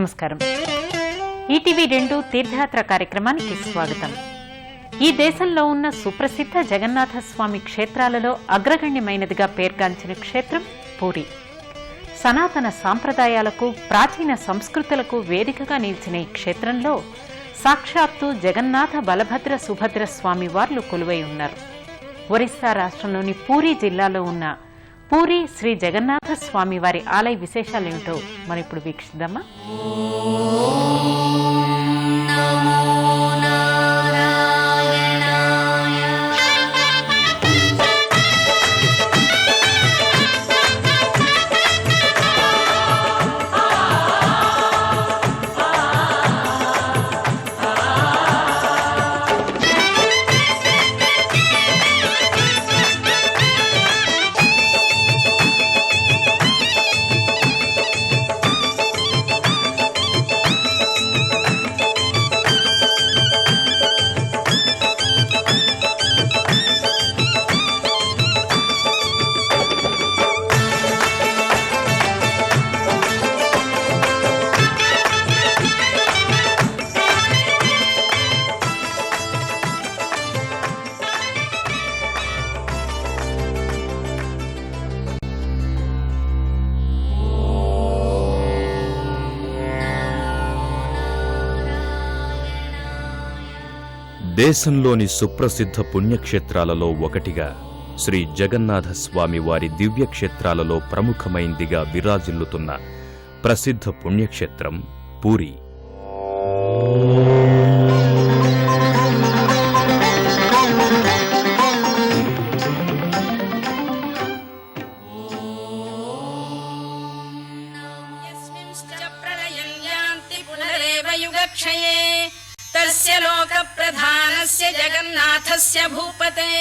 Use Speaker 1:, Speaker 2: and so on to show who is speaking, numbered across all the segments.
Speaker 1: నమస్కారం. ఈటీవీ 2 తీర్థయాత్ర కార్యక్రమానికి స్వాగతం. ఈ దేశంలో ఉన్న సుప్రసిద్ధ జగన్నాథ స్వామి క్షేత్రాలలో అగ్రగణ్యమైనదిగా పేర్గాంచిన క్షేత్రం పూరి. సనాతన సాంప్రదాయాలకు, ప్రాచీన సంస్కృతులకు వేదికగా నిలిచిన ఈ క్షేత్రంలో సాక్షాత్తు జగన్నాథ, బలభద్ర, సుభద్ర స్వామి వార్లు కొలువై ఉన్నారు. ఒరిస్సా రాష్ట్రంలోని పూరీ జిల్లాలో ఉన్న పూరి శ్రీ జగన్నాథ స్వామి వారి ఆలయ విశేషాలేమిటో మనం ఇప్పుడు వీక్షిద్దామా?
Speaker 2: దేశంలోని సుప్రసిద్ధ పుణ్యక్షేత్రాలలో ఒకటిగా శ్రీ జగన్నాథ స్వామి వారి దివ్యక్షేత్రాలలో ప్రముఖమైందిగా విరాజిల్లుతున్న ప్రసిద్ధ పుణ్యక్షేత్రం పూరి.
Speaker 3: तस्य लोक प्रधानस्य जगन्नाथस्य भूपते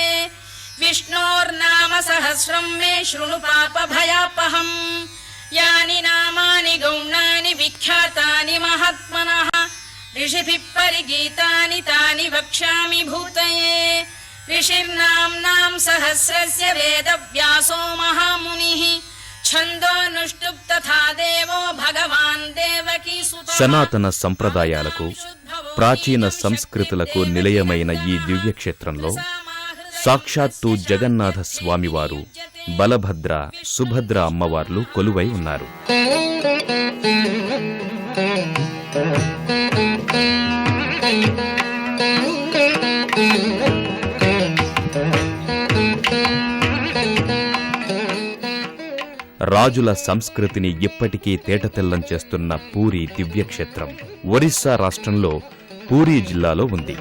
Speaker 3: विष्णोर्नाम सहस्रं मे शृणु पाप भयापहम् यानि नामानि गौणानि विख्यातानि महात्मनः ऋषिभिः परिगीतानि तानि वक्ष्यामि भूतये ऋषिर्नाम्नां सहस्रस्य वेदव्यासो महामुनिः छन्दोऽनुष्टुप् तथा देवो भगवान् देवकी सुतः.
Speaker 2: సనాతన సంప్రదాయాలకు, ప్రాచీన సంస్కృతులకు నిలయమైన ఈ దివ్యక్షేత్రంలో సాక్షాత్తు జగన్నాథ స్వామివారు, బలభద్ర, సుభద్ర అమ్మవార్లు కొలువై ఉన్నారు. రాజుల సంస్కృతిని ఇప్పటికీ తేటతెల్లం చేస్తున్న పూరి దివ్యక్షేత్రం ఒరిస్సా రాష్ట్రంలో పూరీ జిల్లాలో ఉంది.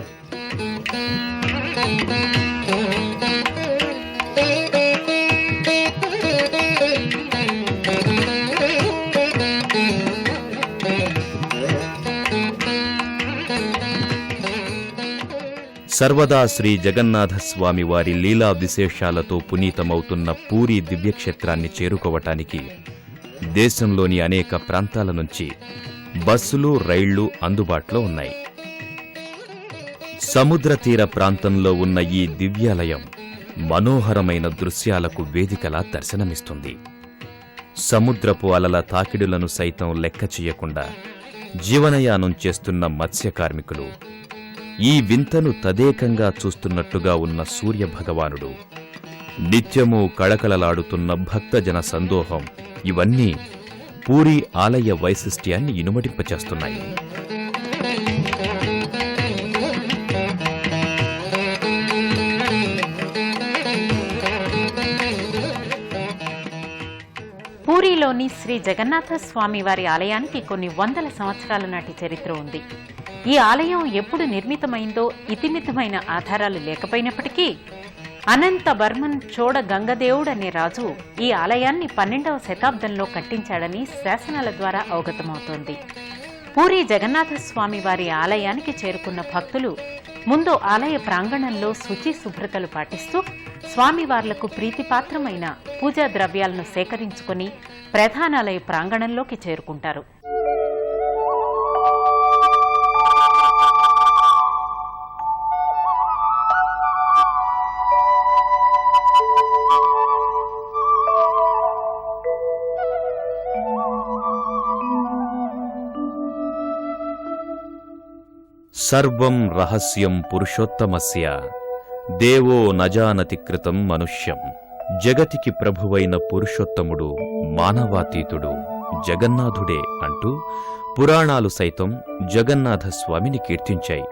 Speaker 2: సర్వదా శ్రీ జగన్నాథ స్వామి వారి లీలా విశేషాలతో పునీతమవుతున్న పూరీ దివ్యక్షేత్రాన్ని చేరుకోవటానికి దేశంలోని అనేక ప్రాంతాల నుంచి బస్సులు, రైళ్లు అందుబాటులో ఉన్నాయి. సముద్ర తీర ప్రాంతంలో ఉన్న ఈ దివ్యాలయం మనోహరమైన దృశ్యాలకు వేదికలా దర్శనమిస్తుంది. సముద్రపు అలల తాకిడులను సైతం లెక్క చేయకుండా జీవనయానం చేస్తున్న మత్స్య కార్మికులు, ఈ వింతను తదేకంగా చూస్తున్నట్టుగా ఉన్న సూర్యభగవానుడు, నిత్యము కళకళలాడుతున్న భక్తజన సందోహం, ఇవన్నీ పూరీ ఆలయ వైశిష్ట్యాన్ని ఇనుమడింపచేస్తున్నాయి.
Speaker 1: పూరీలోని శ్రీ జగన్నాథ స్వామి వారి ఆలయానికి కొన్ని వందల సంవత్సరాల నాటి చరిత్ర ఉంది. ఈ ఆలయం ఎప్పుడు నిర్మితమైందో ఇతిమితమైన ఆధారాలు లేకపోయినప్పటికీ అనంతవర్మన్ చోడ గంగదేవుడు అనే రాజు ఈ ఆలయాన్ని 12వ శతాబ్దంలో కట్టించాడని శాసనాల ద్వారా అవగతమవుతోంది. పూరీ జగన్నాథ స్వామి వారి ఆలయానికి చేరుకున్న భక్తులు ముందు ఆలయ ప్రాంగణంలో శుచి శుభ్రతలు పాటిస్తూ స్వామివార్లకు ప్రీతిపాత్రమైన పూజా ద్రవ్యాలను సేకరించుకుని ప్రధానాలయ ప్రాంగణంలోకి చేరుకుంటారు.
Speaker 2: సర్వం రహస్యం పురుషోత్తమస్య దేవో నజానతి కృతం మనుష్యం. జగతికి ప్రభువైన పురుషోత్తముడు మానవాతీతుడు జగన్నాథుడే అంటూ పురాణాలు సైతం జగన్నాథస్వామిని కీర్తించాయి.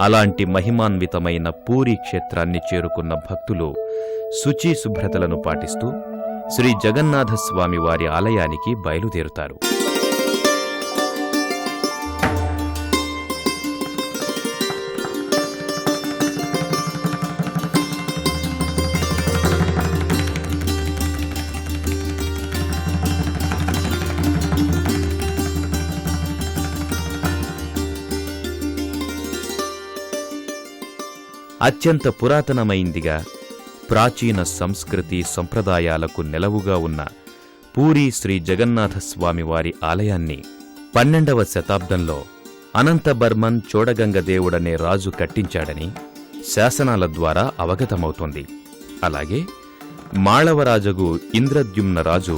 Speaker 2: అలాంటి మహిమాన్వితమైన పూరీ క్షేత్రాన్ని చేరుకున్న భక్తులు శుచి శుభ్రతలను పాటిస్తూ శ్రీ జగన్నాథస్వామి వారి ఆలయానికి బయలుదేరుతారు. అత్యంత పురాతనమైందిగా, ప్రాచీన సంస్కృతి సంప్రదాయాలకు నెలవుగా ఉన్న పూరీ శ్రీ జగన్నాథస్వామివారి ఆలయాన్ని 12వ శతాబ్దంలో అనంతబర్మన్ చోడగంగదేవుడనే రాజు కట్టించాడని శాసనాల ద్వారా అవగతమవుతోంది. అలాగే మాళవరాజగు ఇంద్రద్యుమ్న రాజు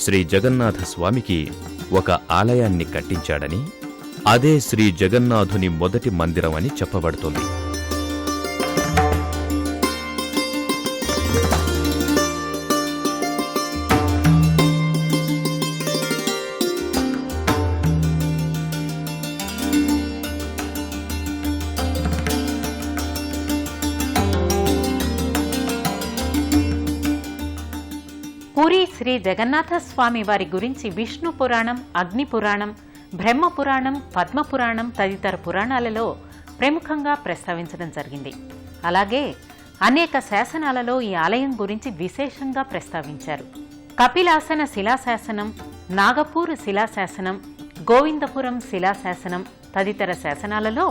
Speaker 2: శ్రీ జగన్నాథస్వామికి ఒక ఆలయాన్ని కట్టించాడని, అదే శ్రీ జగన్నాథుని మొదటి మందిరమని చెప్పబడుతోంది.
Speaker 1: పూరీ శ్రీ జగన్నాథస్వామి వారి గురించి విష్ణు పురాణం, అగ్ని పురాణం, బ్రహ్మ పురాణం, పద్మ పురాణం తదితర పురాణాలలో ప్రముఖంగా ప్రస్తావించడం జరిగింది. అలాగే అనేక శాసనాలలో ఈ ఆలయం గురించి విశేషంగా ప్రస్తావించారు. కపిలాసన శిలాశాసనం, నాగపూర్ శిలాశాసనం, గోవిందపురం శిలాశాసనం తదితర శాసనాలలో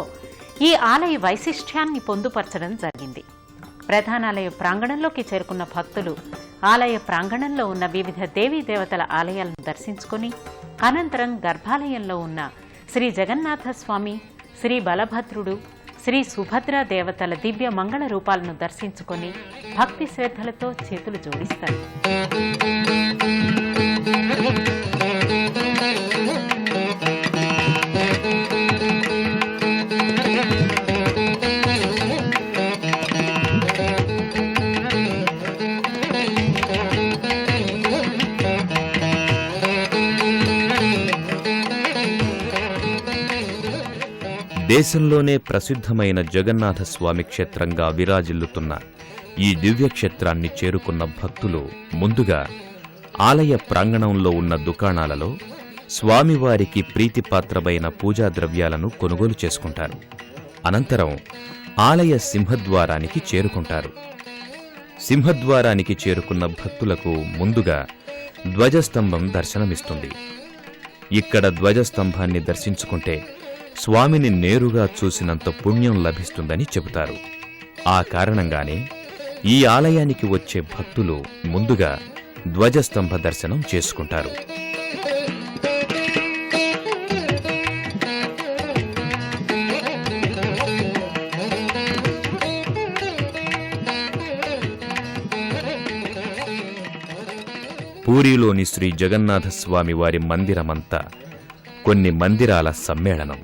Speaker 1: ఈ ఆలయ వైశిష్ట్యాన్ని పొందుపరచడం జరిగింది. ప్రధానాలయ ప్రాంగణంలోకి చేరుకున్న భక్తులు ఆలయ ప్రాంగణంలో ఉన్న వివిధ దేవీ దేవతల ఆలయాలను దర్శించుకుని అనంతరం గర్భాలయంలో ఉన్న శ్రీ జగన్నాథస్వామి, శ్రీ బలభద్రుడు, శ్రీ సుభద్రా దేవతల దివ్య మంగళ రూపాలను దర్శించుకొని భక్తి శ్రద్ధలతో చేతులు జోడిస్తారు.
Speaker 2: దేశంలోనే ప్రసిద్ధమైన జగన్నాథస్వామి క్షేత్రంగా విరాజిల్లుతున్న ఈ దివ్యక్షేత్రాన్ని చేరుకున్న భక్తులు ముందుగా ఆలయ ప్రాంగణంలో ఉన్న దుకాణాలలో స్వామివారికి ప్రీతిపాత్రమైన పూజా ద్రవ్యాలను కొనుగోలు చేసుకుంటారు. అనంతరం ఆలయ సింహద్వారానికి చేరుకుంటారు. సింహద్వారానికి చేరుకున్న భక్తులకు ముందుగా ధ్వజస్తంభం దర్శనమిస్తుంది. ఇక్కడ ధ్వజస్తంభాన్ని దర్శించుకుంటే స్వామిని నేరుగా చూసినంత పుణ్యం లభిస్తుందని చెబుతారు. ఆ కారణంగానే ఈ ఆలయానికి వచ్చే భక్తులు ముందుగా ధ్వజస్తంభ దర్శనం చేసుకుంటారు. పూరీలోని శ్రీ జగన్నాథస్వామి వారి మందిరమంతా కొన్ని మందిరాల సమ్మేళనం.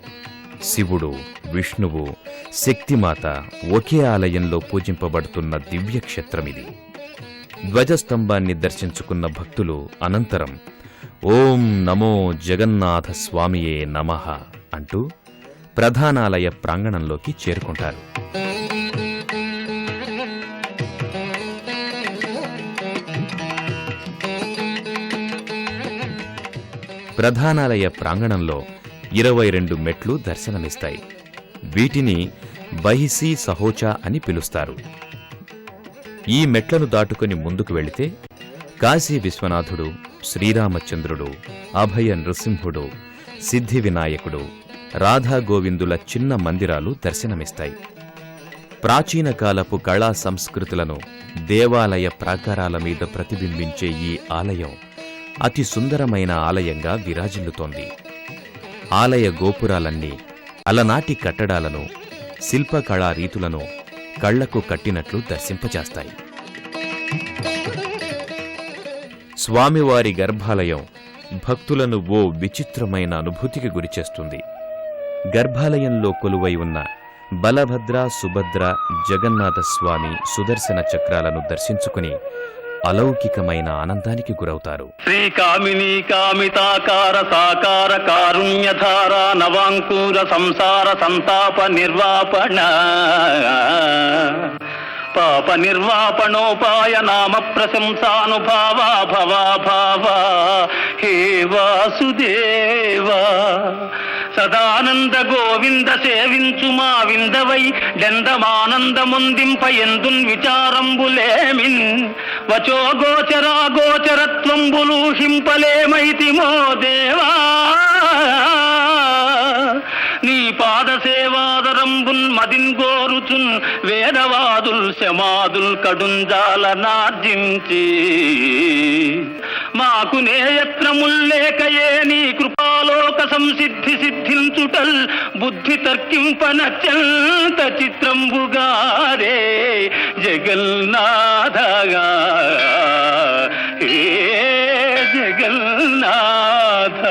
Speaker 2: శివుడు, విష్ణువు, శక్తిమాత ఒకే ఆలయంలో పూజింపబడుతున్న దివ్యక్షేత్రమిది. ధ్వజస్తంభాన్ని దర్శించుకున్న భక్తులు అనంతరం ఓం నమో జగన్నాథస్వామియే నమః అంటూ ప్రధానాలయ ప్రాంగణంలోకి చేరుకుంటారు. ప్రధానాలయ ప్రాంగణంలో 22 మెట్లు దర్శనమిస్తాయి. వీటిని బహిసీ సహోచా అని పిలుస్తారు. ఈ మెట్లను దాటుకుని ముందుకు వెళితే కాశీ విశ్వనాథుడు, శ్రీరామచంద్రుడు, అభయ నృసింహుడు, సిద్ధి వినాయకుడు, రాధాగోవిందుల చిన్న మందిరాలు దర్శనమిస్తాయి. ప్రాచీన కాలపు కళా సంస్కృతులను దేవాలయ ప్రాకారాల మీద ప్రతిబింబించే ఈ ఆలయం అతి సుందరమైన ఆలయంగా విరాజిల్లుతోంది. ఆలయ గోపురాలన్నీ అలనాటి కట్టడాలను, శిల్పకళా రీతులను కళ్లకు కట్టినట్లు దర్శింపజేస్తాయి. స్వామివారి గర్భాలయం భక్తులను ఓ విచిత్రమైన అనుభూతికి గురిచేస్తుంది. గర్భాలయంలో కొలువై ఉన్న బలభద్ర, సుభద్ర, జగన్నాథస్వామి సుదర్శన చక్రాలను దర్శించుకుని అలౌకికమైన ఆనందానికి గురవుతారు.
Speaker 4: శ్రీకామినీ కామితాకార సాకార కారుణ్యధార నవాంకూర సంసార సంతాప నిర్వాపణ పాప నిర్వాపణోపాయ నామ ప్రశంసానుభావా భవాభావ హే వాసుదేవ సదానంద గోవింద సేవించు మా విందవై డెందమానందముందింప ఎందున్ విచారంబులేమిన్ వచో గోచరా గోచరత్వంబులు హింపలేమైతిమో దేవా నీ పాద సేవాదరంబున్ మదిన్ గోరుచున్ వేదవాదుల్ శమాదుల్ కడుంజాల నార్జించి మాకు నేయత్రముల్లేకయే నీ కృపాలోక సంసిద్ధి సిద్ధించుటల్ బుద్ధి తర్కింపనత్యంత చిత్రంబుగారే జగన్నాథగా ఏ జగన్నాథ.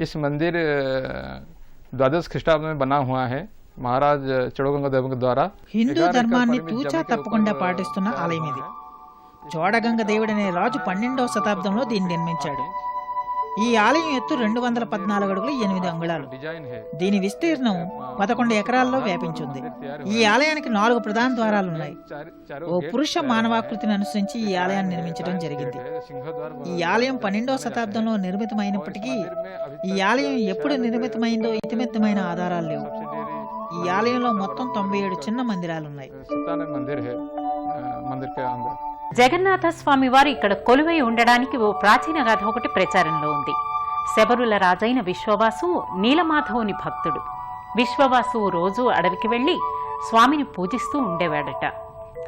Speaker 5: इस मंदिर द्वादश ख्रीष्टाब्द में बना हुआ है महाराज चोड़गंगा के द्वारा.
Speaker 6: హిందూ ధర్మాన్ని తూచా తప్పకుండా పాటిస్తున్న ఆలయం ఇది. చోడగంగ దేవుడనే రాజు 12వ శతాబ్దంలో దీన్ని నిర్మించాడు. ఈ ఆలయం ఎత్తు 214 అడుగులు 8 అంగుళాలు. దీని విస్తీర్ణం 11 ఎకరాల్లో వ్యాపించింది. ఈ ఆలయానికి 4 ప్రధాన ద్వారాలున్నాయి. ఓ పురుష మానవాకృతిని అనుసరించి ఈ ఆలయాన్ని నిర్మించడం జరిగింది. ఈ ఆలయం 12వ శతాబ్దంలో నిర్మితమైనప్పటికీ ఈ ఆలయం ఎప్పుడు నిర్మితమైందో ఇతిమితమైన ఆధారాలు లేవు. ఈ ఆలయంలో మొత్తం 97 చిన్న మందిరాలున్నాయి.
Speaker 1: జగన్నాథ స్వామి వారు ఇక్కడ కొలువై ఉండడానికి ఓ ప్రాచీన గాథ ఒకటి ప్రచారంలో ఉంది. శబరుల రాజైన విశ్వవాసువు నీలమాధవుని భక్తుడు. విశ్వవాసువు రోజూ అడవికి వెళ్లి స్వామిని పూజిస్తూ ఉండేవాడట.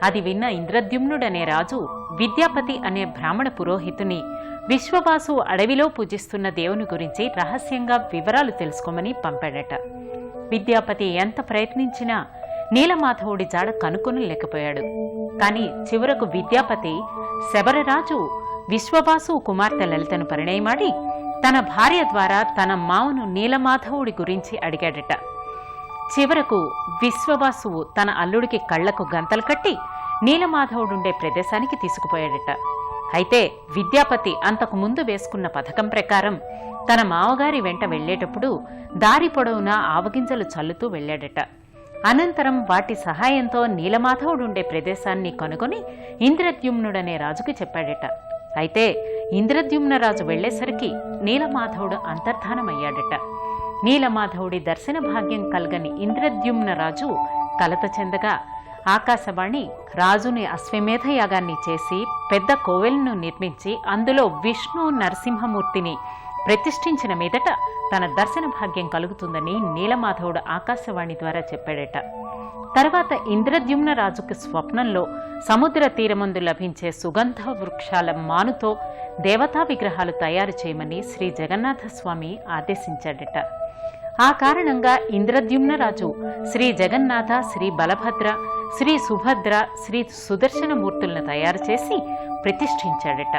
Speaker 1: అది విన్న ఇంద్రద్యుమ్నుడనే రాజు విద్యాపతి అనే బ్రాహ్మణ పురోహితుని విశ్వవాసువు అడవిలో పూజిస్తున్న దేవుని గురించి రహస్యంగా వివరాలు తెలుసుకోమని పంపాడట. విద్యాపతి ఎంత ప్రయత్నించినా నీలమాధవుడి జాడ కనుక్కొనలేకపోయాడు. కాని చివరకు విద్యాపతి శబరరాజు విశ్వవాసు కుమార్తె లలితను పరిణయమాడి తన భార్య ద్వారా తన మామను నీలమాధవుడి గురించి అడిగాడట. చివరకు విశ్వవాసువు తన అల్లుడికి కళ్లకు గంతలు కట్టి నీలమాధవుడుండే ప్రదేశానికి తీసుకుపోయాడట. అయితే విద్యాపతి అంతకు ముందు వేసుకున్న పథకం ప్రకారం తన మామగారి వెంట వెళ్లేటప్పుడు దారి పొడవునా ఆవగింజలు చల్లుతూ వెళ్లాడట. అనంతరం వాటి సహాయంతో నీలమాధవుడుండే ప్రదేశాన్ని కనుగొని ఇంద్రద్యుమ్నుడనే రాజుకి చెప్పాడట. అయితే ఇంద్రద్యుమ్న రాజు వెళ్లేసరికి నీలమాధవుడు అంతర్ధానమయ్యాడట. నీలమాధవుడి దర్శన భాగ్యం కలగని ఇంద్రద్యుమ్న రాజు కలత చెందగా ఆకాశవాణి రాజుని అశ్వమేధ యాగాన్ని చేసి పెద్ద కోవెలను నిర్మించి అందులో విష్ణు నరసింహమూర్తిని ప్రతిష్ఠించిన మీదట తన దర్శన భాగ్యం కలుగుతుందని నీలమాధవుడు ఆకాశవాణి ద్వారా చెప్పాడట. తర్వాత ఇంద్రద్యుమ్న రాజుకు స్వప్నంలో సముద్ర తీరమందు లభించే సుగంధ వృక్షాల మానుతో దేవతా విగ్రహాలు తయారు చేయమని శ్రీ జగన్నాథస్వామి ఆదేశించాడట. ఆ కారణంగా ఇంద్రద్యుమ్న రాజు శ్రీ జగన్నాథ, శ్రీ బలభద్ర, శ్రీ సుభద్ర, శ్రీ సుదర్శన మూర్తులను తయారు చేసి ప్రతిష్ఠించాడట.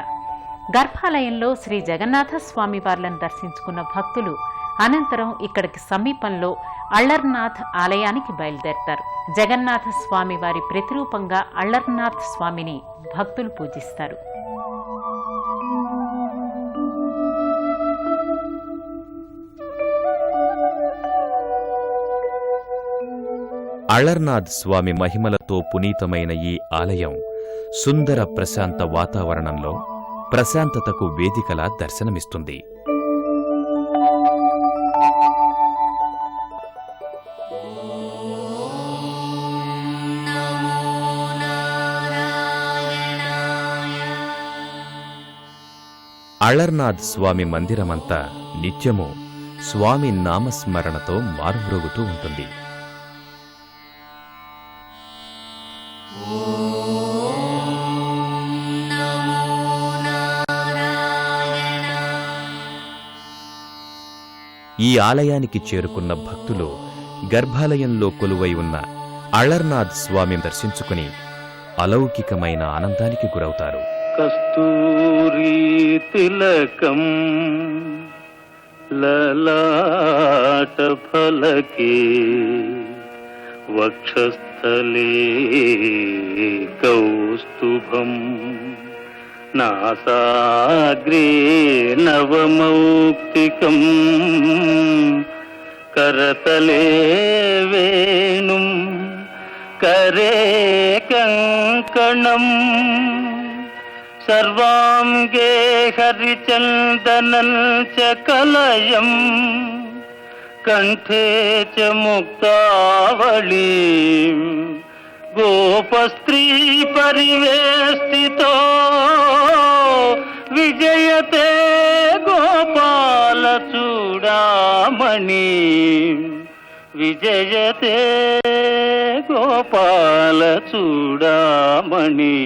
Speaker 1: గర్భాలయంలో శ్రీ జగన్నాథ స్వామి వార్లను దర్శించుకున్న భక్తులు అనంతరం ఇక్కడికి సమీపంలో అళ్లర్నాథ్ ఆలయానికి బయలుదేరతారు. జగన్నాథ స్వామి వారి ప్రతిరూపంగా అళ్లర్నాథ్ స్వామిని భక్తులు పూజిస్తారు.
Speaker 2: అళ్లర్నాథ్ స్వామి మహిమలతో పునీతమైన ఈ ఆలయం సుందర ప్రశాంత వాతావరణంలో ప్రశాంతతకు వేదికలా దర్శనమిస్తుంది. అళ్లర్నాథ్ స్వామి మందిరమంతా నిత్యము స్వామి నామస్మరణతో మారుమ్రోగుతూ ఉంటుంది. ఈ ఆలయానికి చేరుకున్న భక్తులు గర్భాలయంలో కొలువై ఉన్న అళ్లర్నాథ్ స్వామిని దర్శించుకుని అలౌకికమైన ఆనందానికి గురవుతారు.
Speaker 4: కస్తూరీ తిలకం లలాట ఫలకే వక్షస్థలే కౌస్తుభం నాసాగ్రే నవమౌక్తికం కరతలే వేణుం करे कंकणम सर्वांगे हरिचंदनं च कलयम कंठे च मुक्तावलीं गोपस्त्री परिवेष्टितो विजयते गोपाल चूडामणि విజయతే గోపాల చూడామణి.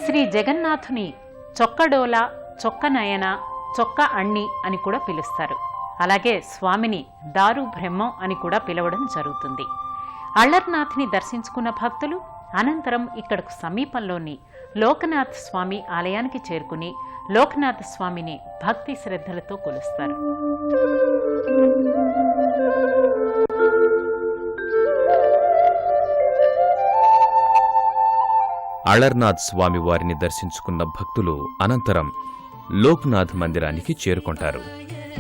Speaker 1: శ్రీ జగన్నాథుని చొక్కడోల, చొక్కనయన, చొక్క అణ్ణి అని కూడా పిలుస్తారు. అలాగే స్వామిని దారు బ్రహ్మం అని కూడా పిలవడం జరుగుతుంది. అళ్లర్నాథ్ని దర్శించుకున్న భక్తులు అనంతరం ఇక్కడకు సమీపంలోని లోకనాథ స్వామి ఆలయానికి చేరుకుని లోకనాథ స్వామిని భక్తి శ్రద్ధలతో కొలుస్తారు.
Speaker 2: అళర్నాథ్ స్వామి వారిని దర్శించుకున్న భక్తులు అనంతరం లోక్నాథ్ మందిరానికి చేరుకుంటారు.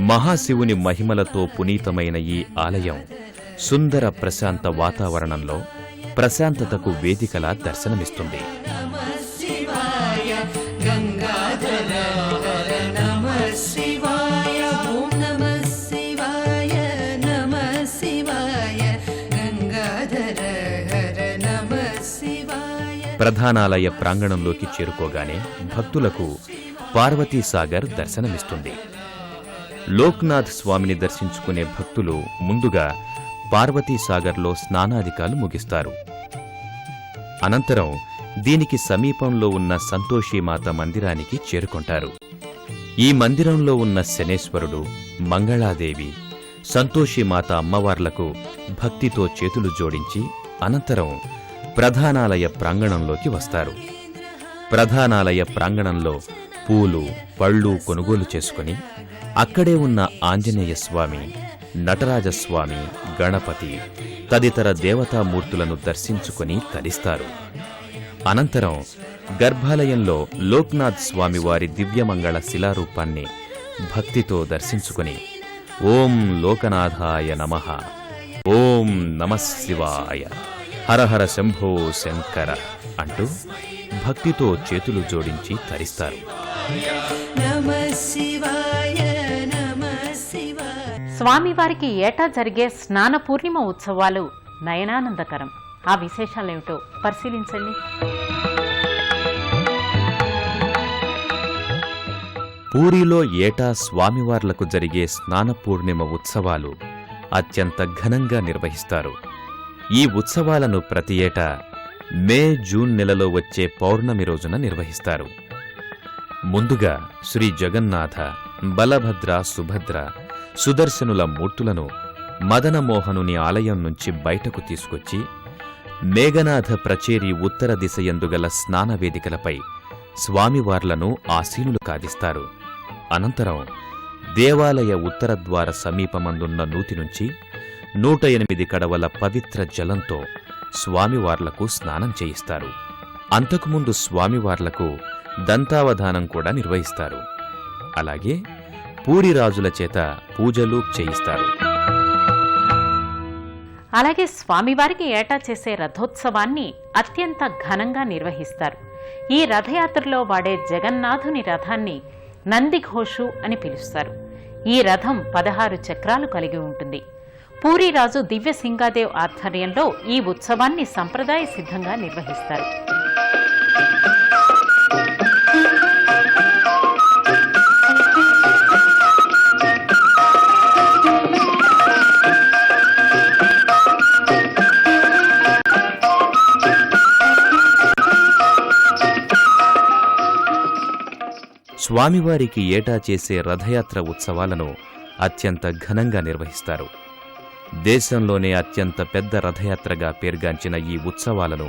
Speaker 2: మహాశివుని మహిమలతో పునీతమైన ఈ ఆలయం సుందర ప్రశాంత వాతావరణంలో ప్రశాంతతకు వేదికలా దర్శనమిస్తుంది. ప్రధానాలయ ప్రాంగణంలోకి చేరుకోగానే భక్తులకు పార్వతీసాగర్ దర్శనమిస్తుంది. లోక్నాథ్ స్వామిని దర్శించుకునే భక్తులు ముందుగా పార్వతీసాగర్లో స్నానాధికాలు ముగిస్తారు. అనంతరం దీనికి సమీపంలో ఉన్న సంతోషీమాత మందిరానికి చేరుకుంటారు. ఈ మందిరంలో ఉన్న శనేశ్వరుడు, మంగళాదేవి, సంతోషీమాత అమ్మవార్లకు భక్తితో చేతులు జోడించి అనంతరం ప్రధానాలయ ప్రాంగణంలోకి వస్తారు. ప్రధానాలయ ప్రాంగణంలో పూలు, పళ్ళు కొనుగోలు చేసుకుని అక్కడే ఉన్న ఆంజనేయ స్వామి, నటరాజస్వామి, గణపతి తదితర దేవతామూర్తులను దర్శించుకుని తరిస్తారు. అనంతరం గర్భాలయంలో లోక్నాథ్ స్వామివారి దివ్యమంగళ శిలారూపాన్ని భక్తితో దర్శించుకుని ఓం లోకనాథాయ నమః, ఓం నమః శివాయ, హరహర శంభో శంకర అంటూ భక్తితో చేతులు జోడించి తరిస్తారు.
Speaker 1: స్వామివారికి ఏటా జరిగే స్నాన పూర్ణిమ ఉత్సవాలు నయనానందకరం. ఆ విశేషాలేమిటో పరిశీలించండి.
Speaker 2: పూరిలో ఏటా స్వామివార్లకు జరిగే స్నాన పూర్ణిమ ఉత్సవాలు అత్యంత ఘనంగా నిర్వహిస్తారు. ఈ ఉత్సవాలను ప్రతి ఏటా మే, జూన్ నెలలో వచ్చే పౌర్ణమి రోజున నిర్వహిస్తారు. ముందుగా శ్రీ జగన్నాథ, బలభద్ర, సుభద్ర, సుదర్శనుల మూర్తులను మదనమోహనుని ఆలయం నుంచి బయటకు తీసుకొచ్చి మేఘనాథ ప్రచేరి ఉత్తర దిశయందుగల స్నానవేదికలపై స్వామివార్లను ఆసీనులు కాదిస్తారు. అనంతరం దేవాలయ ఉత్తరద్వార సమీపమందున్న నూతి నుంచి 108 కడవల పవిత్ర జలంతో స్వామివార్లకు స్నానం చేయిస్తారు. అంతకుముందు స్వామివార్లకు దంతావధానం కూడా నిర్వహిస్తారు. అలాగే పూరిరాజుల చేత పూజలు చేయిస్తారు.
Speaker 1: అలాగే స్వామివారికి ఏటా చేసే రథోత్సవాన్ని అత్యంత ఘనంగా నిర్వహిస్తారు. ఈ రథయాత్రలో వాడే జగన్నాథుని రథాన్ని నందిఘోషు అని పిలుస్తారు. ఈ రథం 16 చక్రాలు కలిగి ఉంటుంది. పూరిరాజు దివ్య సింగాదేవ్ ఆధ్వర్యంలో ఈ ఉత్సవాన్ని సంప్రదాయ సిద్ధంగా నిర్వహిస్తారు.
Speaker 2: స్వామివారికి ఏటా చేసే రథయాత్ర ఉత్సవాలను అత్యంత ఘనంగా నిర్వహిస్తారు. దేశంలోనే అత్యంత పెద్ద రథయాత్రగా పేర్గాంచిన ఈ ఉత్సవాలను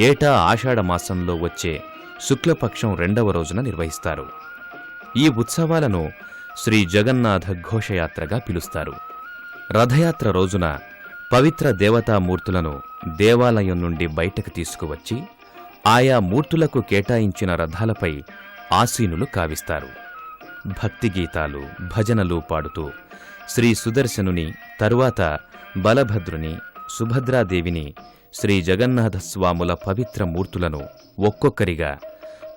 Speaker 2: ఏటా ఆషాఢ మాసంలో వచ్చే శుక్లపక్షం 2వ రోజున నిర్వహిస్తారు. ఈ ఉత్సవాలను శ్రీ జగన్నాథ ఘోషయాత్రగా పిలుస్తారు. రథయాత్ర రోజున పవిత్ర దేవతామూర్తులను దేవాలయం నుండి బయటకు తీసుకువచ్చి ఆయా మూర్తులకు కేటాయించిన రథాలపై ఆసీనులు కావిస్తారు. భక్తిగీతాలు, భజనలు పాడుతూ శ్రీ సుదర్శనుని, తరువాత బలభద్రుని, సుభద్రాదేవిని, శ్రీ జగన్నాథస్వాముల పవిత్ర మూర్తులను ఒక్కొక్కరిగా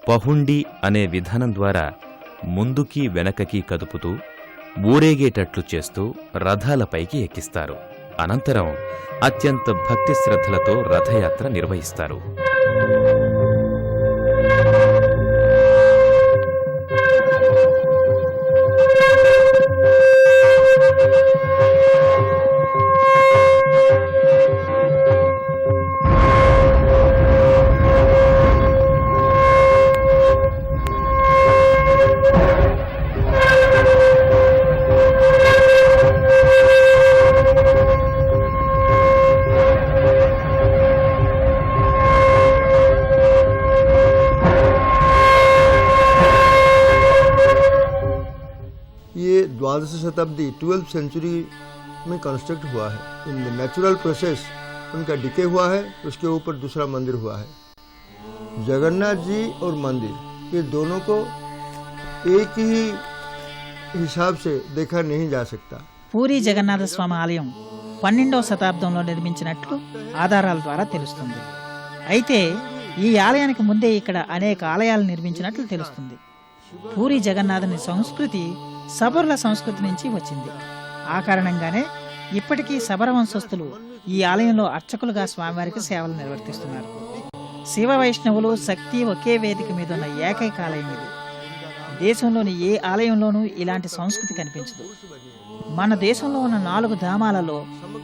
Speaker 2: పహుండి అనే విధానం ద్వారా ముందుకి వెనకకి కదుపుతూ ఊరేగేటట్లు చేస్తూ రథాలపైకి ఎక్కిస్తారు. అనంతరం అత్యంత భక్తి శ్రద్ధలతో రథయాత్ర నిర్వహిస్తారు.
Speaker 7: ये द्वादश शताब्दी 12th सेंचुरी में कंस्ट्रक्ट हुआ है. इन द नेचुरल प्रोसेस उनका डिके हुआ है. उसके ऊपर दूसरा मंदिर हुआ है. जगन्नाथ जी और मंदिर ये दोनों को एक ही हिसाब से देखा नहीं जा सकता.
Speaker 6: పూరి జగన్నాథ స్వామి ఆలయం 12వ శతాబ్దంలో నిర్మించినట్లు ఆధారాల ద్వారా తెలుస్తుంది. అయితే ఈ ఆలయానికి ముందే ఇక్కడ అనేక ఆలయాలు నిర్మించినట్లు తెలుస్తుంది. పూరి జగన్నాథుని సంస్కృతి సబరుల సంస్కృతి నుంచి వచ్చింది. ఆ కారణంగానే ఇప్పటికీ సబర వంశస్థులు ఈ ఆలయంలో అర్చకులుగా స్వామివారికి సేవలు నిర్వర్తిస్తున్నారు. శివ వైష్ణవులు శక్తి ఒకే వేదిక మీద ఉన్న ఏకైక ఆలయం ఇది. దేశంలోని ఏ ఆలయంలోనూ ఇలాంటి సంస్కృతి కనిపించదు. మన దేశంలో ఉన్న 4 ధామాలలో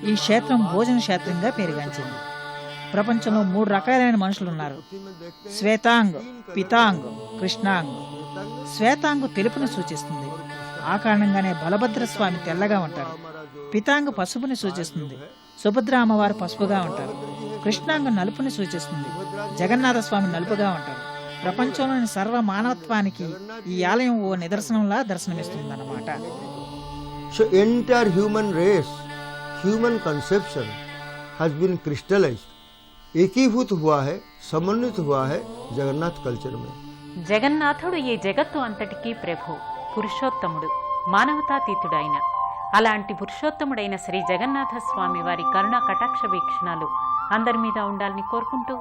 Speaker 6: ఈ క్షేత్రం భోజన క్షేత్రంగా పేరుగాంచింది. ప్రపంచంలో 3 రకాలైన మనుషులున్నారు: శ్వేతాంగ్, పితాంగ్, కృష్ణాంగ్. శ్వేతాంగు తెలుపుని సూచిస్తుంది. ఆ కారణంగానే బలభద్ర స్వామి తెల్లగా ఉంటారు. పితాంగు పసుపుని సూచిస్తుంది. సుభద్ర అమ్మవారు పసుపుగా ఉంటారు. కృష్ణాంగు నలుపుని సూచిస్తుంది. జగన్నాథ స్వామి నలుపుగా ఉంటారు. ప్రపంచంలోని సర్వ మానవత్వానికి ఈ ఆలయం ఓ నిదర్శనంలా దర్శనమిస్తుందన్నమాట.
Speaker 7: So entire human race, human conception has been crystallized. एकीभूत हुआ है, समन्वित हुआ है जगन्नाथ कल्चर में.
Speaker 1: జగన్నాథుడు ఈ జగత్తు అంతటికీ ప్రభు, పురుషోత్తముడు, మానవతాతీతుడైన అలాంటి పురుషోత్తముడైన శ్రీ జగన్నాథ స్వామి వారి కరుణా కటాక్ష వీక్షణాలు అందరి మీద ఉండాలని కోరుకుంటూ